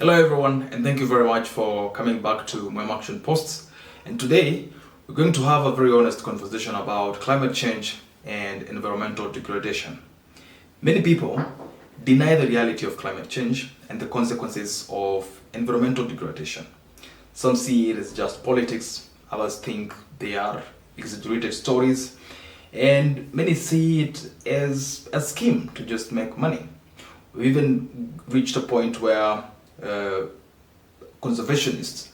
Hello everyone, and thank you very much for coming back to Mwema Action Posts. And today we're going to have a very honest conversation about climate change and environmental degradation. Many people deny the reality of climate change and the consequences of environmental degradation. Some see it as just politics, others think they are exaggerated stories, and many see it as a scheme to just make money. We even reached a point where conservationists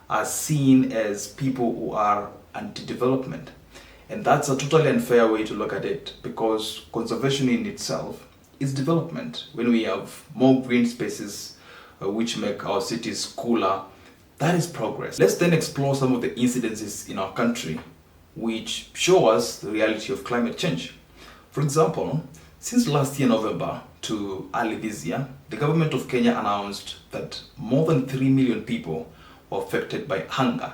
are seen as people who are anti-development, and that's a totally unfair way to look at it, because conservation in itself is development. When we have more green spaces which make our cities cooler, that is progress. Let's then explore some of the incidences in our country which show us the reality of climate change. For example, since last year November to early this year, the government of Kenya announced that more than 3 million people were affected by hunger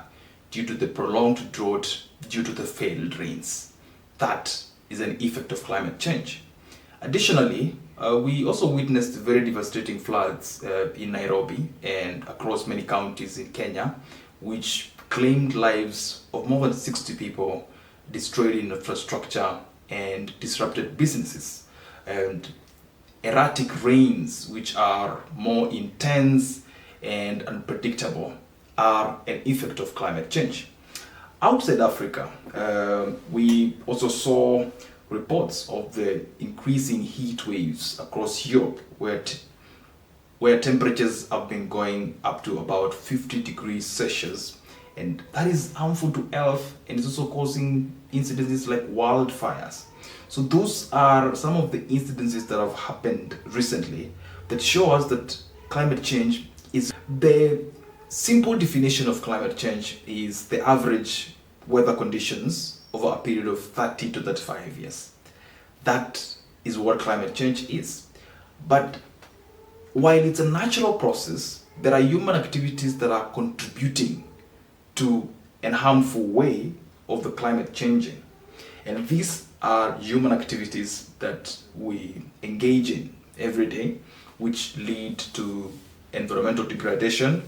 due to the prolonged drought due to the failed rains. That is an effect of climate change. Additionally, we also witnessed very devastating floods in Nairobi and across many counties in Kenya, which claimed lives of more than 60 people, destroyed infrastructure, and disrupted businesses. And erratic rains, which are more intense and unpredictable, are an effect of climate change. Outside Africa, we also saw reports of the increasing heat waves across Europe, where temperatures have been going up to about 50 degrees Celsius, and that is harmful to health, and it's also causing incidences like wildfires. So those are some of the incidences that have happened recently that show us that climate change is the simple definition of climate change is the average weather conditions over a period of 30 to 35 years. That is what climate change is. But while it's a natural process, there are human activities that are contributing to a harmful way of the climate changing. And these are human activities that we engage in every day, which lead to environmental degradation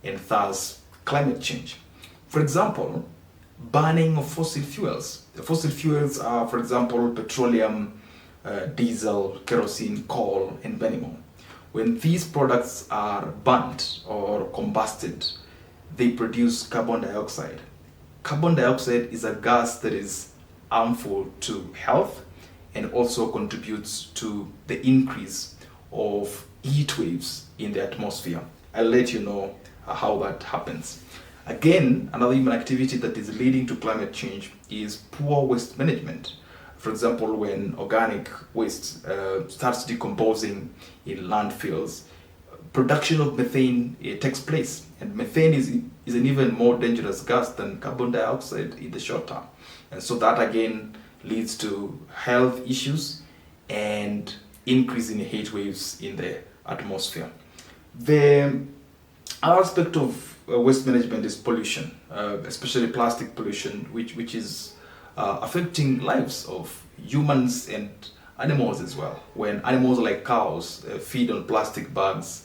and thus climate change. For example, burning of fossil fuels. The fossil fuels are, for example, petroleum, diesel, kerosene, coal, and many more. When these products are burnt or combusted, they produce carbon dioxide. Carbon dioxide is a gas that is harmful to health and also contributes to the increase of heat waves in the atmosphere. I'll let you know how that happens. Again, another human activity that is leading to climate change is poor waste management. For example, when organic waste starts decomposing in landfills, production of methane takes place, and methane is an even more dangerous gas than carbon dioxide in the short term. And so that again leads to health issues and increase in heat waves in the atmosphere. The other aspect of waste management is pollution, especially plastic pollution, which is affecting lives of humans and animals as well. When animals like cows feed on plastic bags,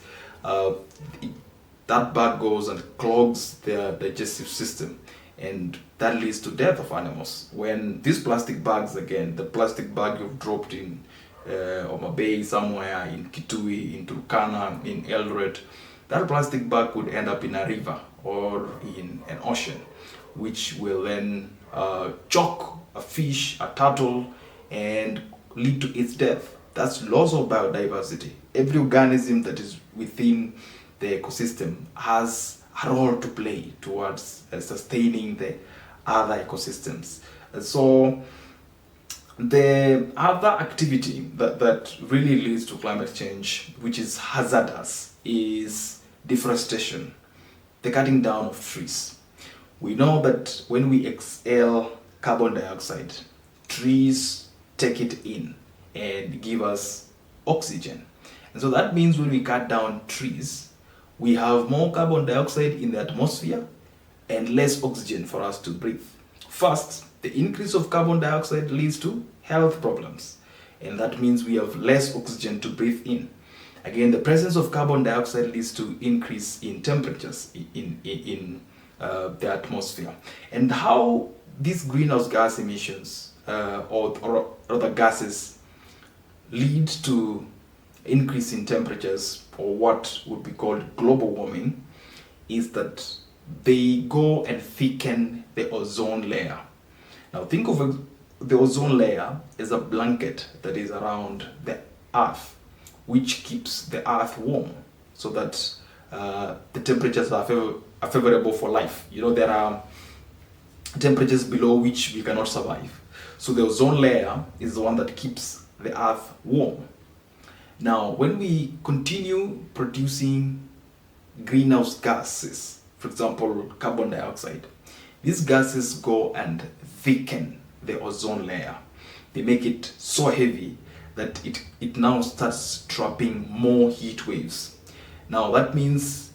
that bag goes and clogs their digestive system, and that leads to death of animals. When these plastic bags, again, the plastic bag you've dropped in Homa Bay somewhere, in Kitui, in Turkana, in Eldoret, that plastic bag could end up in a river or in an ocean, which will then choke a fish, a turtle, and lead to its death. That's loss of biodiversity. Every organism that is within the ecosystem has a role to play towards sustaining the other ecosystems. And so the other activity that really leads to climate change, which is hazardous, is deforestation, the cutting down of trees. We know that when we exhale carbon dioxide, trees take it in and give us oxygen. And so that means when we cut down trees, we have more carbon dioxide in the atmosphere and less oxygen for us to breathe. First, the increase of carbon dioxide leads to health problems, and that means we have less oxygen to breathe in. Again, the presence of carbon dioxide leads to increase in temperatures in the atmosphere. And how these greenhouse gas emissions or other gases lead to increase in temperatures, or what would be called global warming, is that they go and thicken the ozone layer. Now think of the ozone layer as a blanket that is around the earth, which keeps the earth warm, so that the temperatures are favorable for life. There are temperatures below which we cannot survive. So the ozone layer is the one that keeps the earth warm. Now, when we continue producing greenhouse gases, for example, carbon dioxide, these gases go and thicken the ozone layer. They make it so heavy that it now starts trapping more heat waves. Now that means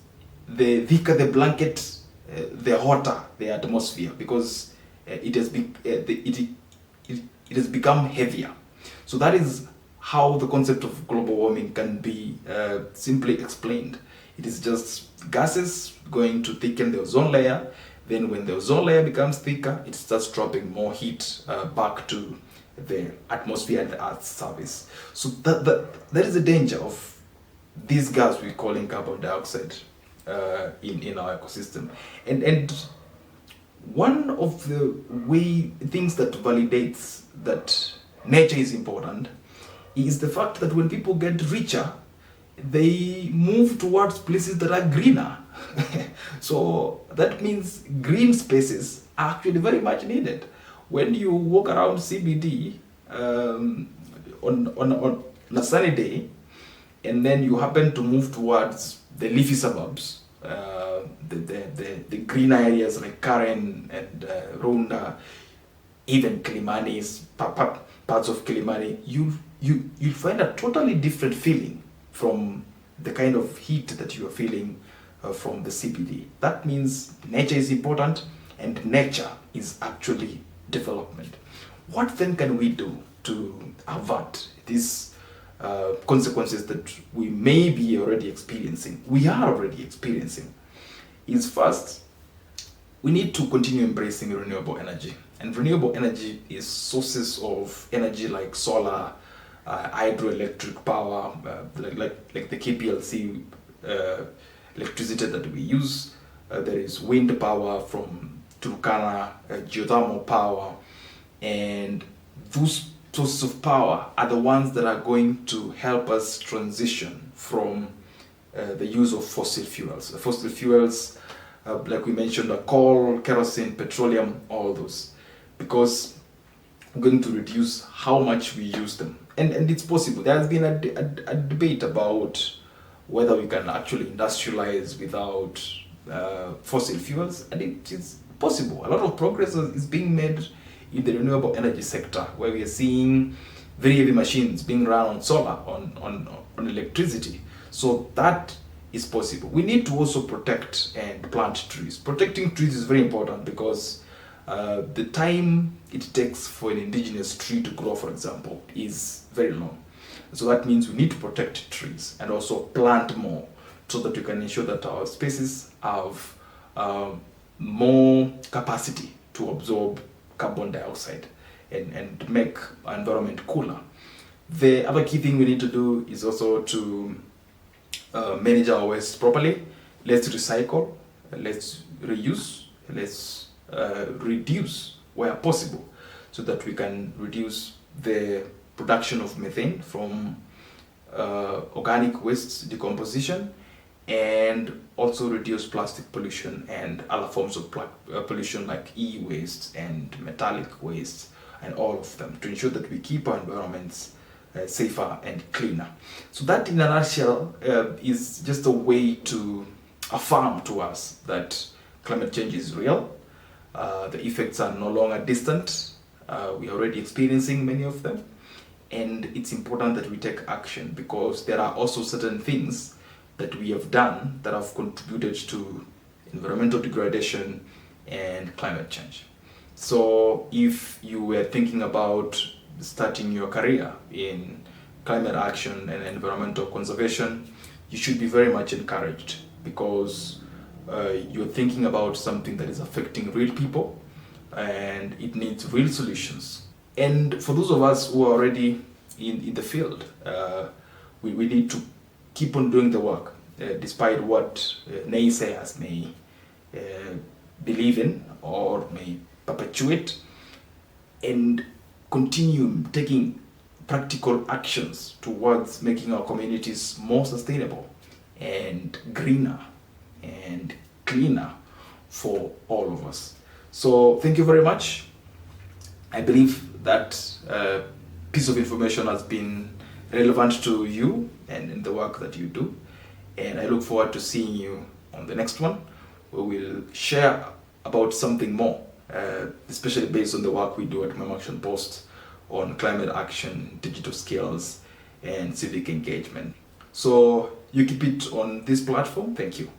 the thicker the blanket, the hotter the atmosphere, because it has become heavier. So that is how the concept of global warming can be simply explained. It is just gases going to thicken the ozone layer. Then when the ozone layer becomes thicker, it starts dropping more heat back to the atmosphere and the Earth's surface. So that is the danger of this gas we call in carbon dioxide in our ecosystem. And one of the things that validates that nature is important is the fact that when people get richer, they move towards places that are greener. So that means green spaces are actually very much needed. When you walk around CBD on a sunny day, and then you happen to move towards the leafy suburbs, the greener areas like Karen and Runda, even Kilimani, parts of Kilimani, you'll find a totally different feeling from the kind of heat that you are feeling from the CBD. That means nature is important, and nature is actually development. What then can we do to avert these consequences that we may be already experiencing? We are already experiencing. Is first, we need to continue embracing renewable energy. And renewable energy is sources of energy like solar, hydroelectric power, like the KPLC electricity that we use. There is wind power from Turkana, geothermal power, and those sources of power are the ones that are going to help us transition from the use of fossil fuels. Fossil fuels, like we mentioned, are coal, kerosene, petroleum, all those, because we're going to reduce how much we use them. And it's possible. There has been a debate about whether we can actually industrialize without fossil fuels, and it is possible. A lot of progress is being made in the renewable energy sector, where we are seeing very heavy machines being run on solar, on electricity. So that is possible. We need to also protect and plant trees. Protecting trees is very important, because the time it takes for an indigenous tree to grow, for example, is very long. So that means we need to protect trees and also plant more, so that we can ensure that our species have more capacity to absorb carbon dioxide and make our environment cooler. The other key thing we need to do is also to manage our waste properly. Let's recycle, let's reuse, let's reduce where possible, so that we can reduce the production of methane from organic waste decomposition, and also reduce plastic pollution and other forms of pollution like e-waste and metallic waste, and all of them, to ensure that we keep our environments safer and cleaner. So that, in a nutshell, is just a way to affirm to us that climate change is real. The effects are no longer distant. We are already experiencing many of them, and it's important that we take action, because there are also certain things that we have done that have contributed to environmental degradation and climate change. So if you were thinking about starting your career in climate action and environmental conservation, you should be very much encouraged, because you're thinking about something that is affecting real people and it needs real solutions. And for those of us who are already in the field, we need to keep on doing the work, despite what naysayers may believe in or may perpetuate, and continue taking practical actions towards making our communities more sustainable and greener and cleaner for all of us. So thank you very much. I believe that piece of information has been relevant to you and in the work that you do. And I look forward to seeing you on the next one, where we'll share about something more, especially based on the work we do at Mem Action Post on climate action, digital skills, and civic engagement. So you keep it on this platform. Thank you.